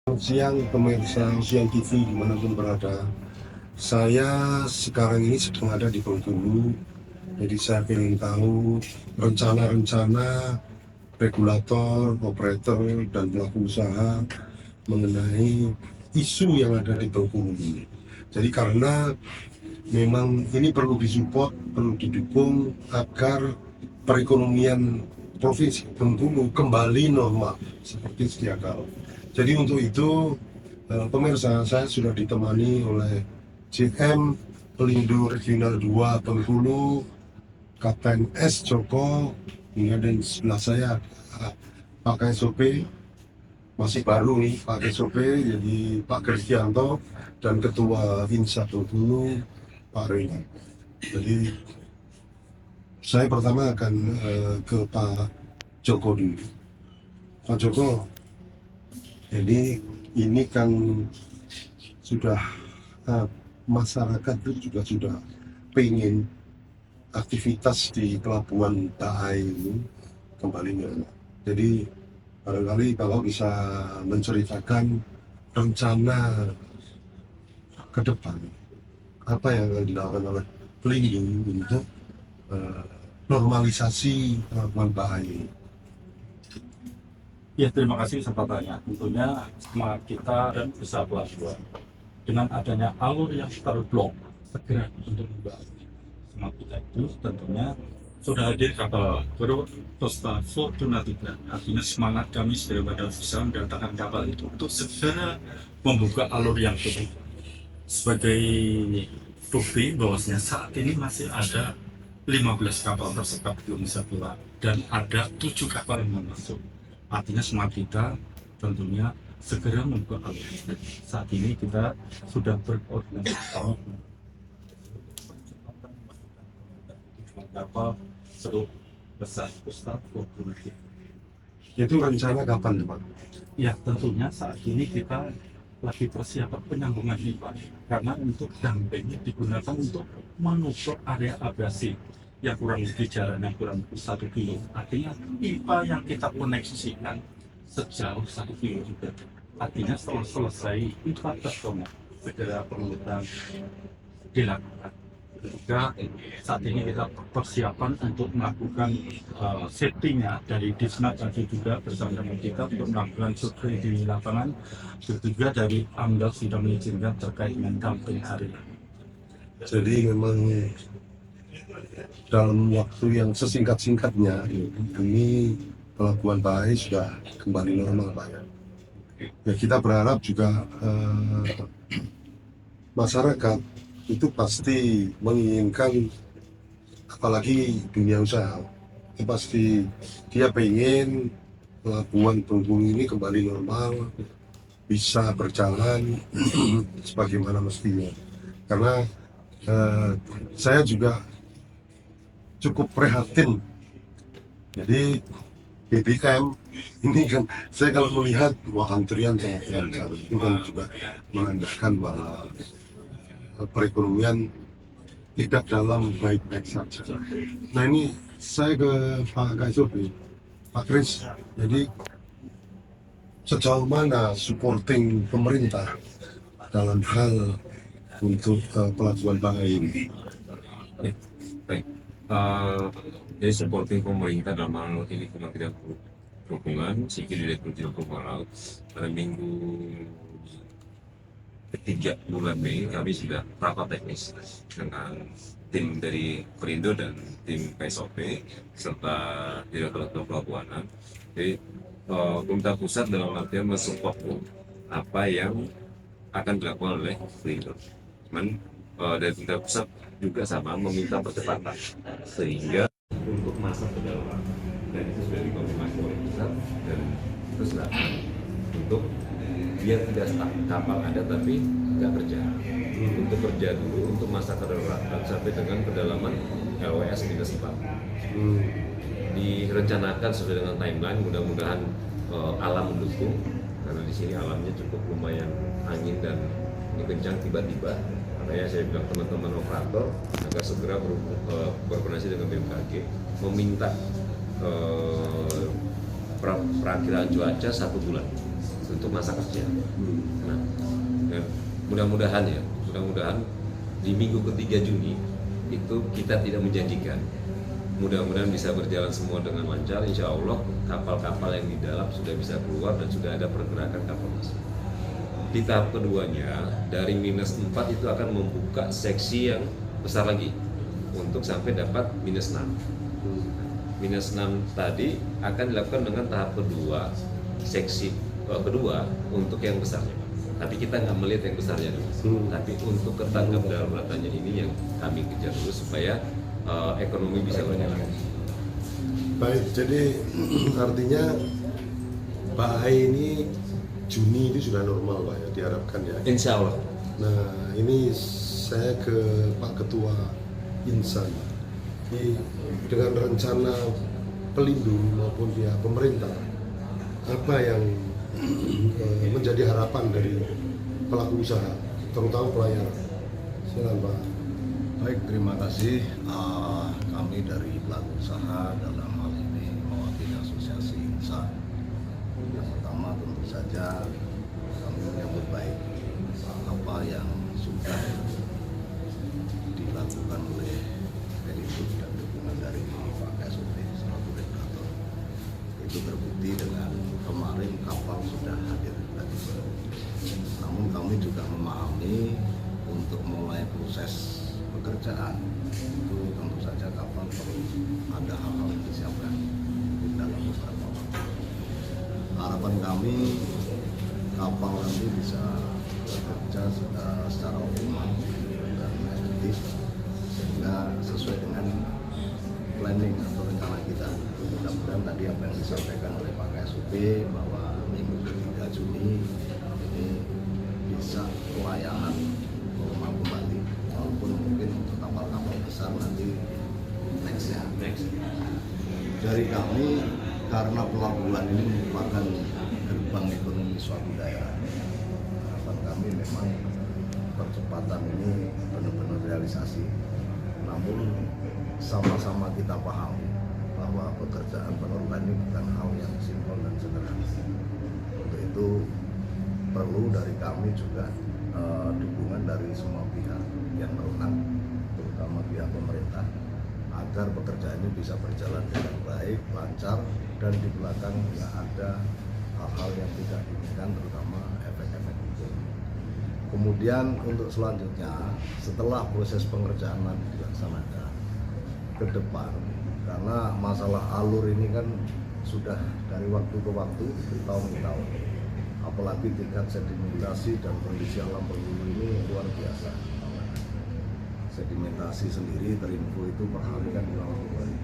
Selamat siang pemirsa Siang TV dimanapun berada. Saya sekarang ini sedang ada di Bengkulu. Jadi saya ingin tahu rencana-rencana regulator, operator, dan pelaku usaha mengenai isu yang ada di Bengkulu ini. Jadi karena memang ini perlu disupport, perlu didukung agar perekonomian Provinsi Bengkulu kembali normal seperti sedia kala. Jadi untuk itu pemirsa, saya sudah ditemani oleh JM Pelindo Regional 2 Bengkulu, Kapten S. Joko, dan sebelah saya Pak KSOP, masih baru nih Pak KSOP, jadi Pak Kristianto, dan Ketua Insa Bengkulu, Pak Rey. Jadi saya pertama akan ke Pak Joko dulu. Pak Joko, jadi ini kan sudah masyarakat itu juga sudah pengen aktivitas di Pelabuhan Bahai ini kembali normal. Jadi barangkali kalau bisa menceritakan rencana ke depan apa yang akan dilakukan oleh Pelindo untuk eh, normalisasi Pelabuhan Bahai ini. Ya, terima kasih kesempatannya. Tentunya semangat kita dan usaha pelabuhan dengan adanya alur yang terblok segera untuk membangun semangat kita itu tentunya sudah hadir kapal baru Costa Fortuna 3. Artinya semangat kami daripada bisa mendatangkan kapal itu untuk segera membuka alur yang terbuka. Sebagai bukti bahwasanya saat ini masih ada 15 kapal tersekap di Nusa Tenggara dan ada 7 kapal yang masuk. Artinya semangat kita tentunya segera membuka alur. Saat ini kita sudah berkoordinasi sama kapal seluruh besar Ustaz Fortuna. Itu rencana kapan, Pak? Ya, tentunya saat ini kita lagi persiapan penyambungan pipa karena untuk dampingnya digunakan untuk menutup area abrasi yang kurang lebih jaraknya kurang lebih 1 kilo. Artinya pipa yang kita koneksikan sejauh 1 kilo juga. Artinya setelah selesai pipa tersebut segera pengurutan dilakukan. Juga saat ini kita persiapan untuk melakukan settingnya dari Disnat tadi juga bersama dengan kita untuk melakukan survei di lapangan. Juga dari AMDAL sudah mengizinkan terkait dengan dumping hari. Jadi memang dalam waktu yang sesingkat-singkatnya ini Pelabuhan Bahai sudah kembali normal, Pak. Ya kita berharap juga masyarakat itu pasti menginginkan, apalagi dunia usaha, itu pasti dia pengen pelabuhan Bengkulu ini kembali normal, bisa berjalan sebagaimana mestinya. Karena saya juga cukup prihatin. Jadi BBM ini kan saya kalau melihat wah antrian sangat besar, itu kan juga menandakan bahwa perekonomian tidak dalam baik-baik saja. Nah ini saya ke Pak Kaisopi, Pak Kris. Jadi sejauh mana supporting pemerintah dalam hal untuk pelabuhan Bahai ini? Baik, Eh, jadi supporting pemerintah dalam hal ini Kementerian Perhubungan, Sikil Direktur Jenderal Perhubungan Laut pada minggu ketiga bulan Mei kami sudah rapat teknis dengan tim dari Perindo dan tim KSOP serta Direktorat Pelabuhanan. Jadi pemerintah pusat dalam artian mensupport apa yang akan dilakukan oleh Perindo. Cuman dari pemerintah pusat juga sama meminta percepatan sehingga untuk masa pendalaman dan itu sudah dikonfirmasi oleh pusat dan itu sudah untuk biar tidak stuck kapal ada tapi nggak kerja untuk kerja dulu untuk masa kedaruratan sampai dengan kedalaman LWS minus 4 direncanakan sesuai dengan timeline, mudah-mudahan alam mendukung karena di sini alamnya cukup lumayan angin dan ini kencang tiba-tiba. Makanya saya bilang teman-teman operator agar segera berkoordinasi dengan BMKG meminta perakiraan cuaca 1 bulan untuk masa kerja. Nah, mudah-mudahan di minggu ketiga Juni itu kita tidak menjanjikan. Mudah-mudahan bisa berjalan semua dengan lancar. Insya Allah kapal-kapal yang di dalam sudah bisa keluar dan sudah ada pergerakan kapal masuk. Di tahap keduanya dari -4 itu akan membuka seksi yang besar lagi untuk sampai dapat -6. -6 tadi akan dilakukan dengan tahap kedua, seksi kedua untuk yang besarnya. Tapi kita nggak melihat yang besarnya dulu. Tapi untuk ketangkap daruratannya ini yang kami kejar dulu supaya ekonomi bisa berjalan. Baik, jadi artinya Pak Hai ini Juni itu sudah normal Pak ya, diharapkan ya. Insya Allah. Nah ini saya ke Pak Ketua Insan. Ini dengan rencana Pelindo maupun pihak pemerintah, apa yang menjadi harapan dari pelaku usaha, terutama pelayaran? Silakan Pak. Baik, terima kasih. Kami dari pelaku usaha dalam hal ini mewakili Asosiasi Insan. Yang pertama tentu saja kami menyambut baik apa yang sudah dilakukan oleh Pelindo dan dukungan dari Pak KSOP selaku regulator. Itu terbukti dengan kemarin kapal sudah hadir lagi. Namun kami juga memahami untuk mulai proses pekerjaan itu tentu saja kapal perlu ada hal-hal yang disiapkan di dalam beberapa waktu. Harapan kami kapal nanti bisa bekerja secara optimal dan efektif sehingga sesuai dengan planning atau rencana kita. Mudah-mudahan tadi apa yang disampaikan oleh Pak KSOP bahwa minggu ketiga Juni ini bisa pelayanan normal kembali, walaupun mungkin untuk kapal-kapal besar nanti next. Dari kami, karena pelabuhan ini merupakan gerbang ekonomi suatu daerah, harapan kami memang percepatan ini benar-benar realisasi. Namun sama-sama kita pahami bahwa pekerjaan penerbangan ini bukan hal yang simpel dan sederhana. Untuk itu perlu dari kami juga dukungan dari semua pihak yang berwenang, terutama pihak pemerintah, agar pekerjaan ini bisa berjalan dengan baik, lancar, dan di belakang nggak ada hal-hal yang tidak diinginkan, terutama efek-efek hukum. Kemudian untuk selanjutnya, setelah proses pengerjaan nanti dilaksanakan ke depan, karena masalah alur ini kan sudah dari waktu ke waktu, bertahun ke tahun. Apalagi tingkat sedimentasi dan kondisi alam Bengkulu ini luar biasa. Sedimentasi sendiri terinfo itu per hari kan 50 kali.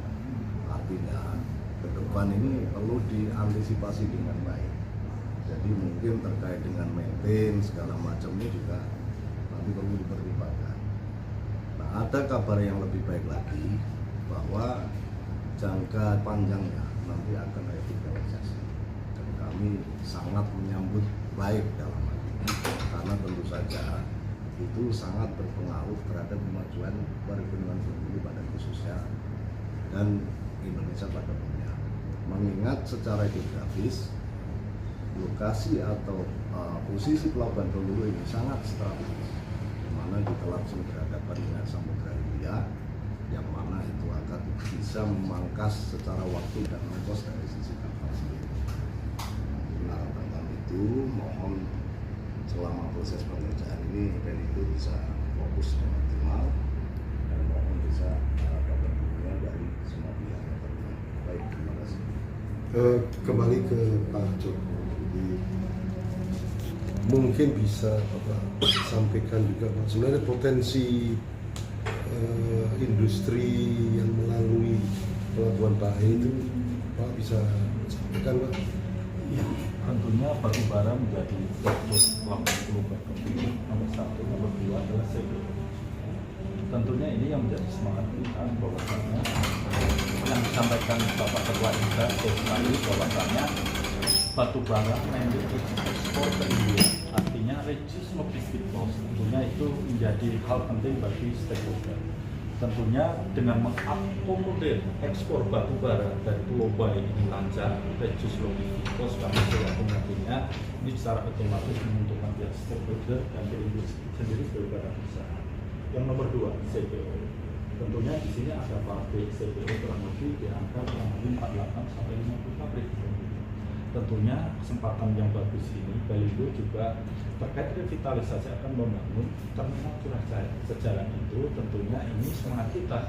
Artinya ke depan ini perlu diantisipasi dengan baik. Jadi mungkin terkait dengan maintain segala macamnya juga nanti perlu dipertimbangkan. Nah, ada kabar yang lebih baik lagi bahwa jangka panjangnya nanti akan revitalisasi. Kami sangat menyambut baik dalam hal ini karena tentu saja itu sangat berpengaruh terhadap kemajuan perekonomian Bengkulu pada khususnya dan Indonesia pada umumnya. Mengingat secara geografis lokasi atau posisi pelabuhan Bengkulu ini sangat strategis, di mana kita langsung berhadapan dengan Samudra Hindia, yang mana itu akan bisa memangkas secara waktu dan ongkos dari sisi kapal sendiri. Harapan kami itu mohon selama proses pengerjaan ini Pelindo bisa fokus dengan optimal dan mohon bisa dapat dukungan dari semua pihak yang terlibat. Baik, terima kasih. Kembali ke Pak Joko, jadi mungkin bisa sampaikan juga Pak, sebenarnya potensi industri yang melalui pelabuhan Pak Hai itu Pak bisa sampaikan Pak? Ya, tentunya batu bara menjadi fokus pelabuhan Bengkulu nomor 1, nomor 2 adalah safety. Tentunya ini yang menjadi semangat kita bahwasanya yang disampaikan Bapak Ketua Insan tadi bahwasanya batu bara nanti ekspor ke India, artinya reduce logistic cost. Tentunya itu menjadi hal penting bagi stakeholder. tentunya dengan mengakomodir ekspor batu bara dari Pulau Bali ini lancar, reduce logistikos kami selaku nantinya ini secara otomatis menguntungkan pihak stakeholder dan industri sendiri sebagai badan usaha. Yang nomor 2, CPO. Tentunya di sini ada pabrik CPO kurang lebih di angka kurang lebih 48 sampai 50 pabrik. Tentunya kesempatan yang bagus ini Balindo juga terkait revitalisasi akan membangun terminal curah cair. Sejalan itu tentunya ini semangat kita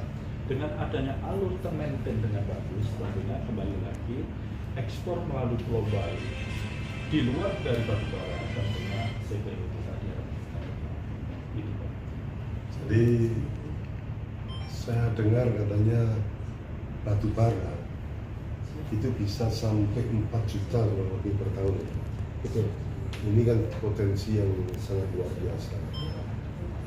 dengan adanya alur termaintain dengan bagus, tentunya kembali lagi ekspor melalui Pulau Bali di luar dari batubara tentunya CPO itu tadi itu Pak. Jadi saya dengar katanya batu bara itu bisa sampai 4 juta kurang lebih per tahun. Betul. Ini kan potensi yang sangat luar biasa.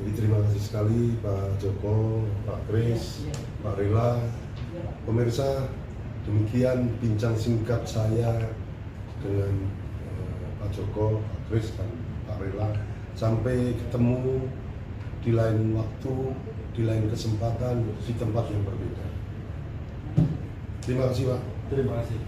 Jadi terima kasih sekali Pak Joko, Pak Kris, Pak Rela. Pemirsa, demikian bincang singkat saya dengan Pak Joko, Pak Kris, dan Pak Rela. Sampai ketemu di lain waktu, di lain kesempatan, di tempat yang berbeda. Terima kasih Pak. Terima kasih.